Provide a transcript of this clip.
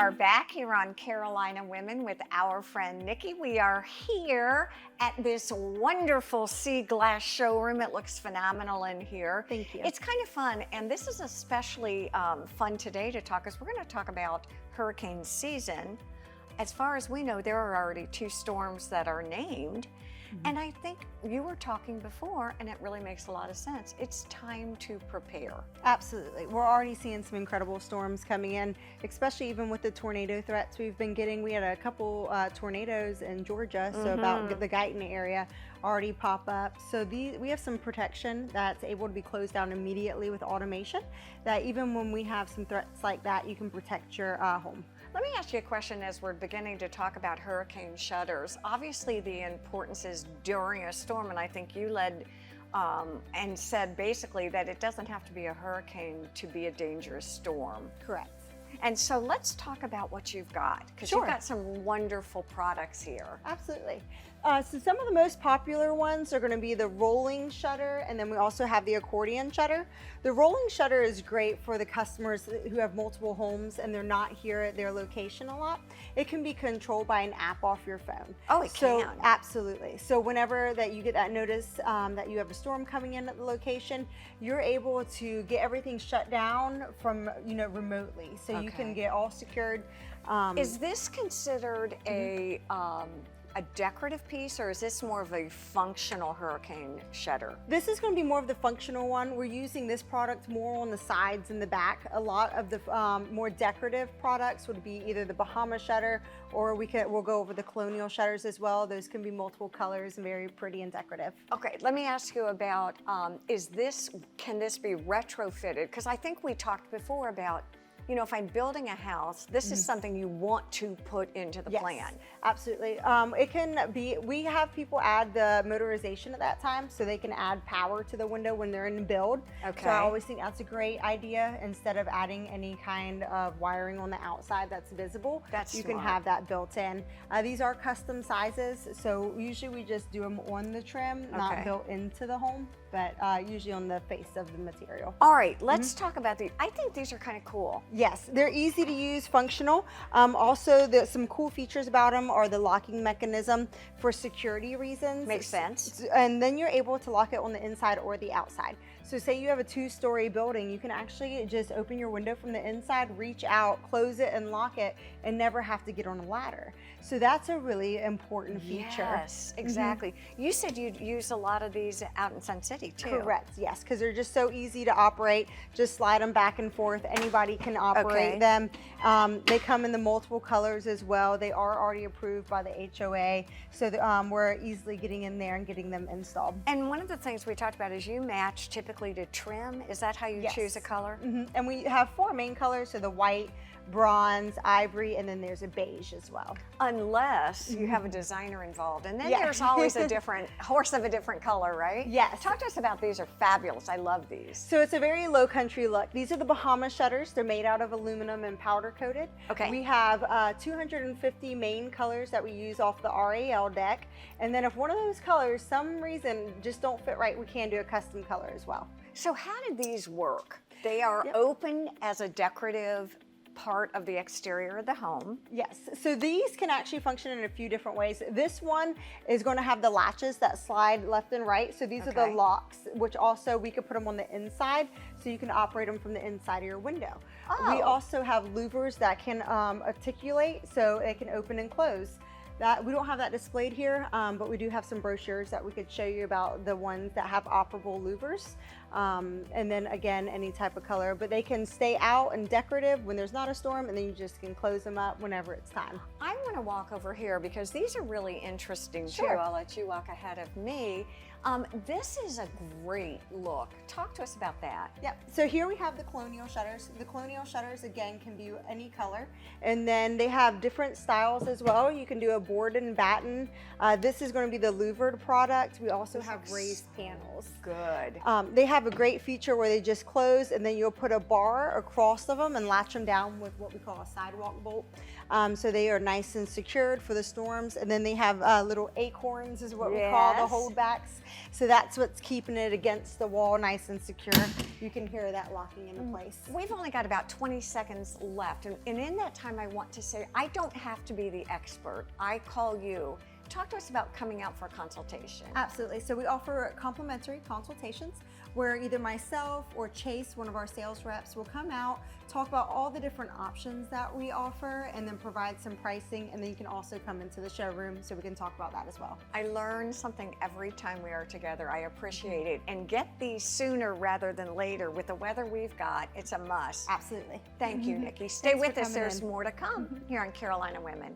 are back here on Carolina Women with our friend Nikki. We are here at this wonderful Seaglass showroom. It looks phenomenal in here. Thank you. It's kind of fun, and this is especially fun today to talk, because we're going to talk about hurricane season. As far as we know, there are already 2 storms that are named. And I think you were talking before, and it really makes a lot of sense. It's time to prepare. Absolutely. We're already seeing some incredible storms coming in, especially even with the tornado threats we've been getting. We had a couple tornadoes in Georgia, so about the Guyton area already pop up. So we have some protection that's able to be closed down immediately with automation, that even when we have some threats like that, you can protect your home. Let me ask you a question as we're beginning to talk about hurricane shutters. Obviously, the importance is during a storm, and I think you led and said basically that it doesn't have to be a hurricane to be a dangerous storm. Correct. And so let's talk about what you've got, because you've got some wonderful products here. Absolutely. So some of the most popular ones are going to be the rolling shutter, and then we also have the accordion shutter. The rolling shutter is great for the customers who have multiple homes and they're not here at their location a lot. It can be controlled by an app off your phone. Oh, it can? Absolutely. So whenever that you get that notice that you have a storm coming in at the location, you're able to get everything shut down from, remotely. So you can get all secured. Is this considered a decorative piece, or is this more of a functional hurricane shutter? This is going to be more of the functional one. We're using this product more on the sides and the back. A lot of the more decorative products would be either the Bahama shutter, or we'll go over the colonial shutters as well. Those can be multiple colors and very pretty and decorative. Okay, let me ask you about, can this be retrofitted? Because I think we talked before about, if I'm building a house, this is something you want to put into the plan. Absolutely. It can be, we have people add the motorization at that time, so they can add power to the window when they're in build. Okay. So I always think that's a great idea. Instead of adding any kind of wiring on the outside that's visible, you can have that built in. These are custom sizes, so usually we just do them on the trim, not built into the home, but usually on the face of the material. All right, let's talk about these. I think these are kind of cool. Yes, they're easy to use, functional. Also, some cool features about them are the locking mechanism for security reasons. Makes sense. And then you're able to lock it on the inside or the outside. So say you have a 2-story building, you can actually just open your window from the inside, reach out, close it and lock it, and never have to get on a ladder. So that's a really important feature. Yes, exactly. You said you'd use a lot of these out in Sun City too. Correct, yes, because they're just so easy to operate. Just slide them back and forth. Anybody can operate them. They come in the multiple colors as well. They are already approved by the HOA, so we're easily getting in there and getting them installed. And one of the things we talked about is you match typically to trim. Is that how you choose a color? And we have 4 main colors, so the white, bronze, ivory, and then there's a beige as well. Unless you have a designer involved, and then there's always a different horse of a different color, right? Yes. Talk to us about these. Are fabulous. I love these. So it's a very low country look. These are the Bahama shutters. They're made out of aluminum and powder coated. Okay. We have 250 main colors that we use off the RAL deck, and then if one of those colors, some reason, just don't fit right, we can do a custom color as well. So how did these work? They are open as a decorative part of the exterior of the home. Yes, so these can actually function in a few different ways. This one is going to have the latches that slide left and right. So these are the locks, which also we could put them on the inside, so you can operate them from the inside of your window. We also have louvers that can articulate, so it can open and close. We don't have that displayed here, but we do have some brochures that we could show you about the ones that have operable louvers. And then again, any type of color, but they can stay out and decorative when there's not a storm, and then you just can close them up whenever it's time. I want to walk over here because these are really interesting too. I'll let you walk ahead of me. This is a great look. Talk to us about that. Yep, so here we have the colonial shutters. The colonial shutters, again, can be any color. And then they have different styles as well. You can do a board and batten. This is going to be the louvered product. We also have raised panels. Good. They have a great feature where they just close, and then you'll put a bar across of them and latch them down with what we call a sidewalk bolt. So they are nice and secured for the storms. And then they have little acorns is what we call the holdbacks. So that's what's keeping it against the wall nice and secure. You can hear that locking into place. We've only got about 20 seconds left. And in that time, I want to say, I don't have to be the expert. I call you. Talk to us about coming out for a consultation. Absolutely. So we offer complimentary consultations where either myself or Chase, one of our sales reps, will come out, talk about all the different options that we offer, and then provide some pricing. And then you can also come into the showroom so we can talk about that as well. I learn something every time we are together. I appreciate it. And get these sooner rather than later. With the weather we've got, it's a must. Absolutely. Thank you, Nikki. Stay Thanks with for us. coming There's in. more to come here on Carolina Women.